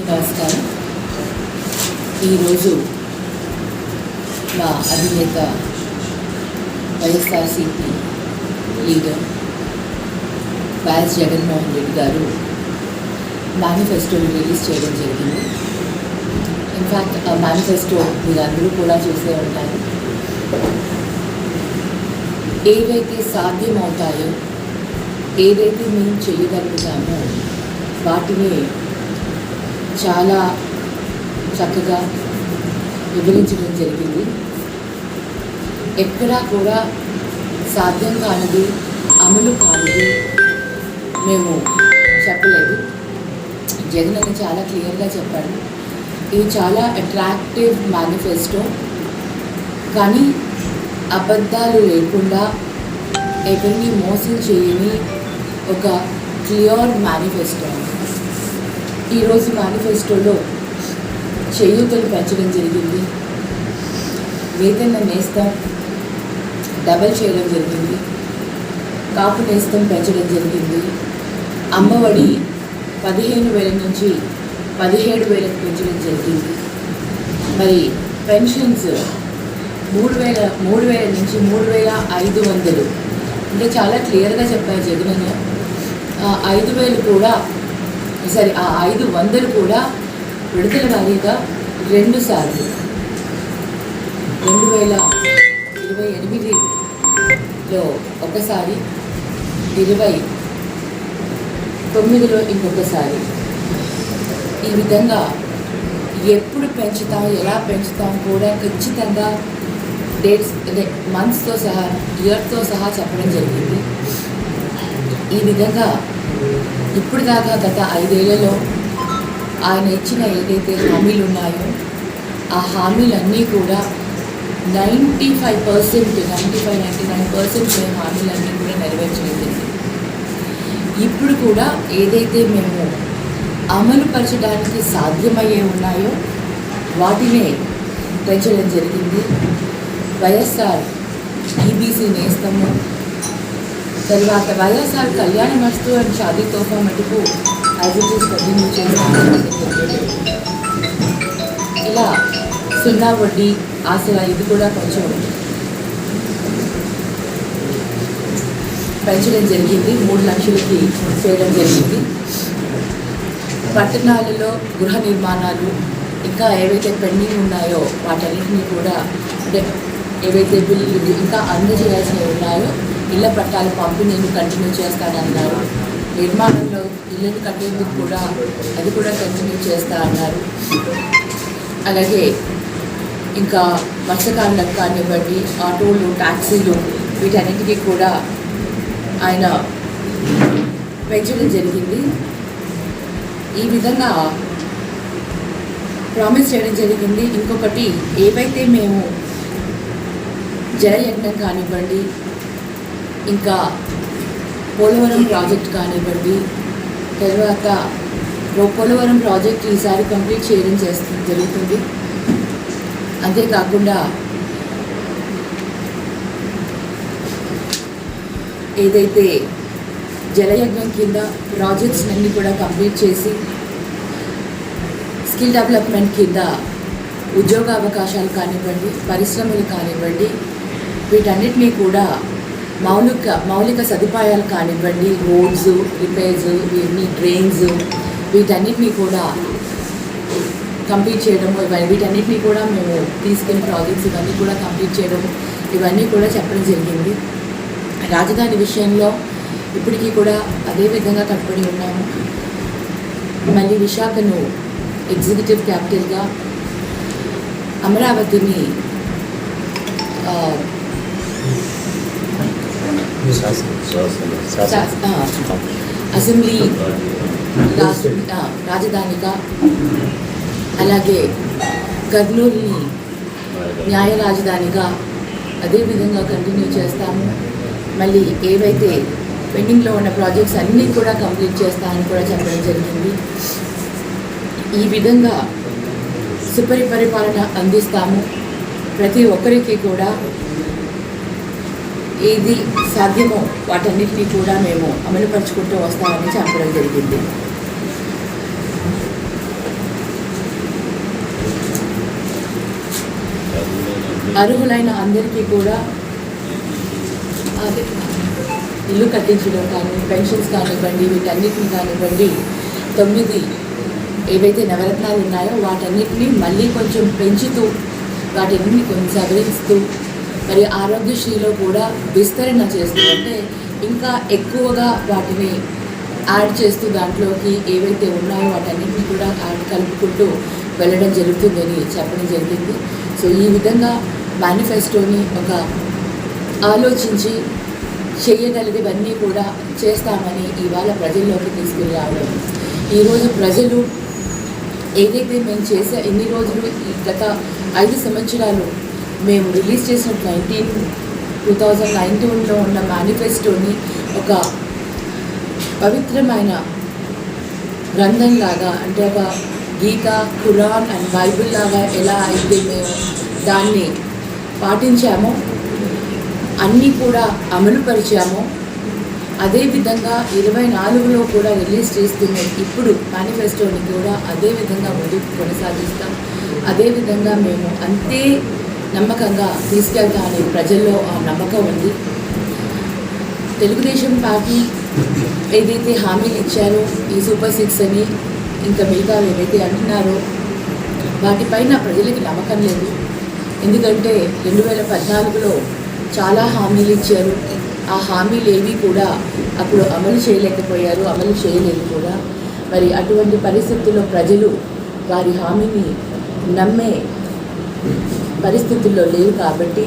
నమస్కారం. ఈరోజు మా అధినేత వైఎస్ఆర్సీపీ లీడర్ వైఎస్ జగన్మోహన్ రెడ్డి గారు మేనిఫెస్టోని రిలీజ్ చేయడం జరిగింది. ఇన్ఫ్యాక్ట్ ఆ మేనిఫెస్టో మీరందరూ కూడా చూసే ఉంటారు. ఏవైతే సాధ్యమవుతాయో, ఏదైతే మేము చేయగలుగుతామో వాటిని చాలా చక్కగా వివరించడం జరిగింది. ఎక్కడా కూడా సాధ్యం కానిది, అమలు కానిది మేము చెప్పలేదు. జగన్ అని చాలా క్లియర్గా చెప్పాడు. ఇది చాలా అట్రాక్టివ్ మేనిఫెస్టో, కానీ అబద్ధాలు లేకుండా ఎవరిని మోసం చేయని ఒక క్లియర్ మేనిఫెస్టో. ఈరోజు మేనిఫెస్టోలో చేయూతలు పెంచడం జరిగింది, వేతన నేస్తం డబల్ చేయడం జరిగింది, కాపు నేస్తం పెంచడం జరిగింది, అమ్మఒడి 15,000 నుంచి 17,000 పెంచడం జరిగింది. మరి పెన్షన్స్ 3,000 నుంచి 3,500, అంటే చాలా క్లియర్గా చెప్పారు జగన్. 5,000 కూడా ఆ 500 కూడా విడతల వారీగా 2 సార్లు 2028లో ఒకసారి, 29లో ఇంకొకసారి. ఈ విధంగా ఎప్పుడు పెంచుతాం, ఎలా పెంచుతాం కూడా ఖచ్చితంగా డేట్స్, అదే మంత్స్తో సహా, ఇయర్తో సహా చెప్పడం జరిగింది. ఈ విధంగా ఇప్పుడు దాకా గత 5 ఏళ్లలో ఆయన ఇచ్చిన ఏదైతే హామీలు ఉన్నాయో ఆ హామీలన్నీ కూడా 99% హామీలన్నీ కూడా నెరవేర్చలేదు. ఇప్పుడు కూడా ఏదైతే మేము అమలు పరచడానికి సాధ్యమయ్యే ఉన్నాయో వాటినే పెంచడం జరిగింది. వైఎస్ఆర్ ఈబీసీ నేస్తము, తర్వాత వైఎస్ఆర్ కళ్యాణమస్తు అండ్ షాదీ తోఫా మటుకు యాజ్ ఇట్ ఈస్ కంటిన్యూ చేస్తాము. ఇలా 0 వడ్డీ ఆసరా ఇది కూడా కొంచెం పెంచడం జరిగింది, 3 లక్షలకి చేయడం జరిగింది. పట్టణాలలో గృహ నిర్మాణాలు ఇంకా ఏవైతే పెండింగ్ ఉన్నాయో వాటన్నిటినీ కూడా, అంటే ఏవైతే బిల్లులు ఇంకా అందజేయాల్సినవి ఉన్నాయో ఇళ్ల పట్టాల పంపిణీని కంటిన్యూ చేస్తానన్నారు. నిర్మాణంలో ఇళ్ళను కట్టేందుకు కూడా అది కూడా కంటిన్యూ చేస్తా అన్నారు. అలాగే ఇంకా మత్స్యకారులకు కానివ్వండి, ఆటోలు, ట్యాక్సీలు వీటన్నిటికీ కూడా ఆయన పెంచడం జరిగింది. ఈ విధంగా ప్రామిస్ చేయడం జరిగింది. ఇంకొకటి, ఏవైతే మేము జలయజ్ఞం కానివ్వండి, ఇంకా పోలవరం ప్రాజెక్ట్ కానివ్వండి, తర్వాత పోలవరం ప్రాజెక్ట్ ఈసారి కంప్లీట్ చేయడం జరుగుతుంది. అంతేకాకుండా ఏదైతే జలయజ్ఞం కింద ప్రాజెక్ట్స్ అన్నీ కూడా కంప్లీట్ చేసి స్కిల్ డెవలప్మెంట్ కింద ఉద్యోగ అవకాశాలు కానివ్వండి, పరిశ్రమలు కానివ్వండి, వీటన్నిటినీ కూడా మౌలిక సదుపాయాలు కానివ్వండి, రోడ్స్ రిపేర్స్, డ్రైన్స్, వీటన్నిటినీ కూడా కంప్లీట్ చేయడము, వీటన్నిటినీ కూడా మేము తీసుకెళ్ళి ప్రాజెక్ట్స్ ఇవన్నీ కూడా కంప్లీట్ చేయడము, ఇవన్నీ కూడా చెప్పడం జరిగింది. రాజధాని విషయంలో ఇప్పటికీ కూడా అదే విధంగా కట్టుబడి ఉన్నాము. మళ్ళీ విశాఖను ఎగ్జిక్యూటివ్ క్యాపిటల్గా, అమరావతిని అసెంబ్లీ రాజధానిగా, అలాగే కర్నూలుని న్యాయ రాజధానిగా అదేవిధంగా కంటిన్యూ చేస్తాము. మళ్ళీ ఏవైతే పెండింగ్లో ఉన్న ప్రాజెక్ట్స్ అన్నీ కూడా కంప్లీట్ చేస్తామని కూడా చెప్పడం జరిగింది. ఈ విధంగా సుపరిపాలన అందిస్తాము. ప్రతి ఒక్కరికి కూడా ఏది సాధ్యమో వాటన్నిటినీ కూడా మేము అమలుపరుచుకుంటూ వస్తామని చెప్పడం జరిగింది. అర్హులైన అందరికీ కూడా అదే ఇల్లు కట్టించడం కానీ, పెన్షన్స్ కానివ్వండి, వీటన్నిటిని కానివ్వండి, 9 ఏవైతే నవరత్నాలు ఉన్నాయో వాటన్నిటిని మళ్ళీ కొంచెం పెంచుతూ వాటిని కొంచెం సవరిస్తూ మరి ఆరోగ్యశ్రీలో కూడా విస్తరణ చేస్తూ, అంటే ఇంకా ఎక్కువగా వాటిని యాడ్ చేస్తూ దాంట్లోకి ఏవైతే ఉన్నాయో వాటన్నిటిని కూడా కలుపుకుంటూ వెళ్ళడం జరుగుతుందని చెప్పడం జరిగింది. సో ఈ విధంగా మేనిఫెస్టోని ఒక ఆలోచించి చేయగలిగేవన్నీ కూడా చేస్తామని ఇవాళ ప్రజల్లోకి తీసుకుని రావడం. ఈరోజు ప్రజలు ఏదైతే మేము చేసే ఎన్ని రోజులు ఈ గత 5 సంవత్సరాలు మేము రిలీజ్ చేసిన 2019లో ఉన్న మేనిఫెస్టోని ఒక పవిత్రమైన గ్రంథంలాగా, అంటే ఒక గీత, ఖురాన్ అండ్ బైబిల్ లాగా ఎలా అయితే మేము దాన్ని పాటించామో, అన్నీ కూడా అమలుపరిచామో, అదేవిధంగా 24లో కూడా రిలీజ్ చేస్తున్నాం. ఇప్పుడు మేనిఫెస్టోని కూడా అదేవిధంగా ముందుకు కొనసాగిస్తాం. అదేవిధంగా మేము అంతే నమ్మకంగా తీసుకెళ్తామని ప్రజల్లో ఆ నమ్మకం ఉంది. తెలుగుదేశం పార్టీ ఏదైతే హామీలు ఇచ్చారో, ఈ సూపర్ 6 అని ఇంకా మిగతా ఏవైతే అంటున్నారో వాటిపైన ప్రజలకి నమ్మకం లేదు. ఎందుకంటే 2014లో చాలా హామీలు ఇచ్చారు. ఆ హామీలు ఏవి కూడా అప్పుడు అమలు చేయలేకపోయారు, అమలు చేయలేదు కూడా. మరి అటువంటి పరిస్థితుల్లో ప్రజలు వారి హామీని నమ్మే పరిస్థితుల్లో లేవు. కాబట్టి